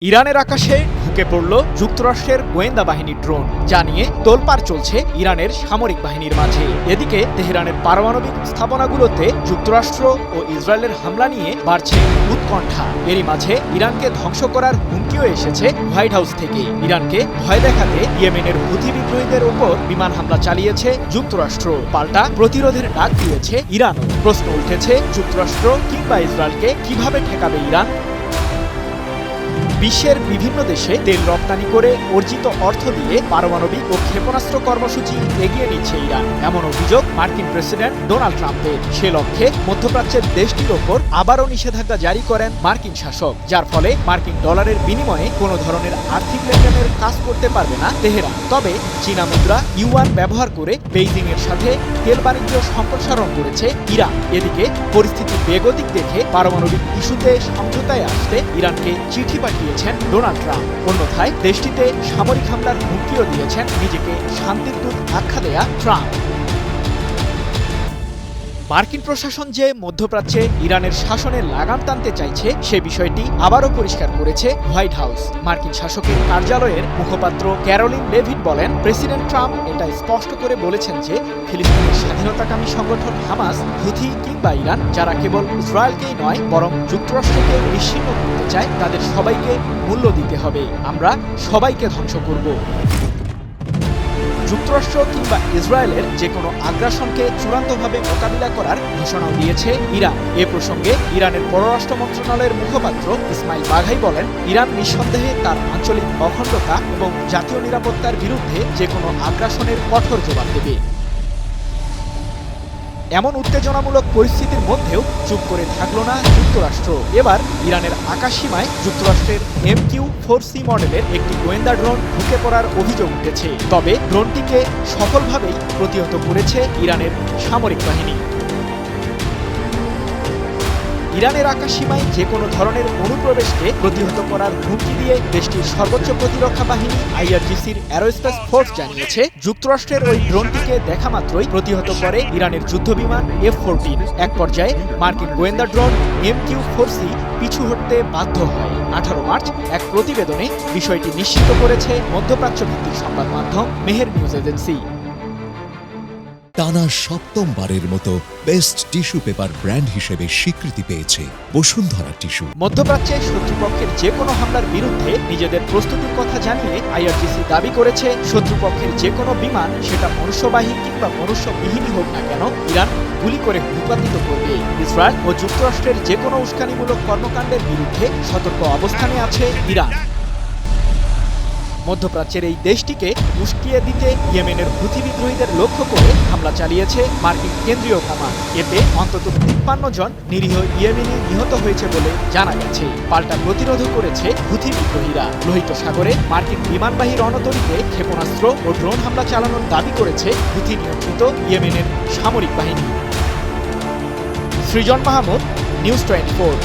ইরানের আকাশে ঢুকে পড়ল যুক্তরাষ্ট্রের গোয়েন্দা বাহিনীর ড্রোন, যা নিয়ে তোলপাড় চলছে ইরানের সামরিক বাহিনীর মাঝে। এদিকে তেহরানের পারমাণবিক স্থাপনাগুলোতে যুক্তরাষ্ট্র ও ইসরায়েলের হামলা নিয়ে বাড়ছে উৎকণ্ঠা। এরই মাঝে ইরানকে ধ্বংস করার হুমকিও এসেছে হোয়াইট হাউস থেকে। ইরানকে ভয় দেখাতে ইয়েমেনের হুথি বিদ্রোহীদের ওপর বিমান হামলা চালিয়েছে যুক্তরাষ্ট্র। পাল্টা প্রতিরোধের ডাক দিয়েছে ইরানও। প্রশ্ন উঠেছে, যুক্তরাষ্ট্র কিংবা ইসরায়েলকে কিভাবে ঠেকাবে ইরান? বিশ্বের বিভিন্ন দেশে তেল রপ্তানি করে অর্জিত অর্থ দিয়ে পারমাণবিক ও ক্ষেপণাস্ত্র কর্মসূচি এগিয়ে নিচ্ছে ইরান, এমন অভিযোগ মার্কিন প্রেসিডেন্ট ডোনাল্ড ট্রাম্পের। সে লক্ষ্যে মধ্যপ্রাচ্যের দেশটির ওপর আবারও নিষেধাজ্ঞা জারি করেন মার্কিন শাসক, যার ফলে মার্কিন ডলারের বিনিময়ে কোনো ধরনের আর্থিক লেনদেনের কাজ করতে পারবে না তেহরান। তবে চীনা মুদ্রা ইউয়ান ব্যবহার করে বেইজিং এর সাথে তেল বাণিজ্য সম্প্রসারণ করেছে ইরান। এদিকে পরিস্থিতি বেগতিক দেখে পারমাণবিক ইস্যুতে সমঝোতায় আসতে ইরানকে চিঠি পাঠিয়ে ডোনাল্ড ট্রাম্প। অন্যথায় দেশটিতে সামরিক হামলার হুমকিও দিয়েছেন নিজেকে শান্তির দূত আখ্যা দেয়া ট্রাম্প। মার্কিন প্রশাসন যে মধ্যপ্রাচ্যে ইরানের শাসনের লাগাম টানতে চাইছে, সে বিষয়টি আবারও পরিষ্কার করেছে হোয়াইট হাউস। মার্কিন শাসকের কার্যালয়ের মুখপাত্র ক্যারোলিন লেভিট বলেন, প্রেসিডেন্ট ট্রাম্প এটা স্পষ্ট করে বলেছেন যে ফিলিস্তিনের স্বাধীনতাকামী সংগঠন হামাস, হুথি কিংবা ইরান, যারা কেবল ইসরায়েলকেই নয় বরং যুক্তরাষ্ট্রকে নিশ্চিহ্ন করতে চায়, তাদের সবাইকে মূল্য দিতে হবে। আমরা সবাইকে ধ্বংস করব। যুক্তরাষ্ট্র কিংবা ইসরায়েলের যে কোনো আগ্রাসনকে চূড়ান্তভাবে মোকাবিলা করার ঘোষণাও দিয়েছে ইরান। এ প্রসঙ্গে ইরানের পররাষ্ট্র মন্ত্রণালয়ের মুখপাত্র ইসমাইল বাঘাই বলেন, ইরান নিঃসন্দেহে তার আঞ্চলিক অখণ্ডতা এবং জাতীয় নিরাপত্তার বিরুদ্ধে যে কোনো আগ্রাসনের কঠোর জবাব দেবে। এমন উত্তেজনামূলক পরিস্থিতির মধ্যেও চুপ করে থাকল না যুক্তরাষ্ট্র। এবার ইরানের আকাশসীমায় যুক্তরাষ্ট্রের MQ-4C মডেলের একটি গোয়েন্দা ড্রোন ঢুকে পড়ার অভিযোগ উঠেছে। তবে ড্রোনটিকে সফলভাবেই প্রতিহত করেছে ইরানের সামরিক বাহিনী। ইরানের আকাশসীমায় যে কোনো ধরনের অনুপ্রবেশকে প্রতিহত করার হুমকি দিয়ে দেশটির সর্বোচ্চ প্রতিরক্ষা বাহিনী IRGCর অ্যারোস্পেস ফোর্স জানিয়েছে, যুক্তরাষ্ট্রের ওই ড্রোনটিকে দেখা মাত্রই প্রতিহত করে ইরানের যুদ্ধবিমান F-14। এক পর্যায়ে মার্কিন গোয়েন্দা ড্রোন MQ-4C পিছু হটতে বাধ্য হয়। 18 মার্চ এক প্রতিবেদনে বিষয়টি নিশ্চিত করেছে মধ্যপ্রাচ্য ভিত্তিক সংবাদ মাধ্যম মেহের নিউজ এজেন্সি। টানা সপ্তমবারের মতো বেস্ট টিস্যু পেপার ব্র্যান্ড হিসেবে স্বীকৃতি পেয়েছে বসুন্ধরা টিস্যু। মধ্যপ্রাচ্যে শত্রুপক্ষের যে কোনো হামলার বিরুদ্ধে নিজেদের প্রস্তুতির কথা জানিয়ে IRGC দাবি করেছে, শত্রুপক্ষের যে কোনো বিমান, সেটা মনুষ্যবাহী কিংবা মনুষ্যবিহীনই হোক না কেন, ইরান গুলি করে ভূপাতিত করবে। ইসরায়েল ও যুক্তরাষ্ট্রের যে কোনো উস্কানিমূলক কর্মকাণ্ডের বিরুদ্ধে সতর্ক অবস্থানে আছে ইরান। মধ্যপ্রাচ্যের এই দেশটিকে উস্কিয়ে দিতে ইয়েমেনের হুথি বিদ্রোহীদের লক্ষ্য করে হামলা চালিয়েছে মার্কিন কেন্দ্রীয় কমান্ড। এতে অন্তত 53 জন নিরীহ ইয়েমেনি নিহত হয়েছে বলে জানা গেছে। পাল্টা প্রতিরোধ করেছে হুথি বিদ্রোহীরা। লোহিত সাগরে মার্কিন বিমানবাহী রণতরীতে ক্ষেপণাস্ত্র ও ড্রোন হামলা চালানোর দাবি করেছে হুথি নিয়ন্ত্রিত ইয়েমেনের সামরিক বাহিনী। সৃজন মাহমুদ, নিউজ 24।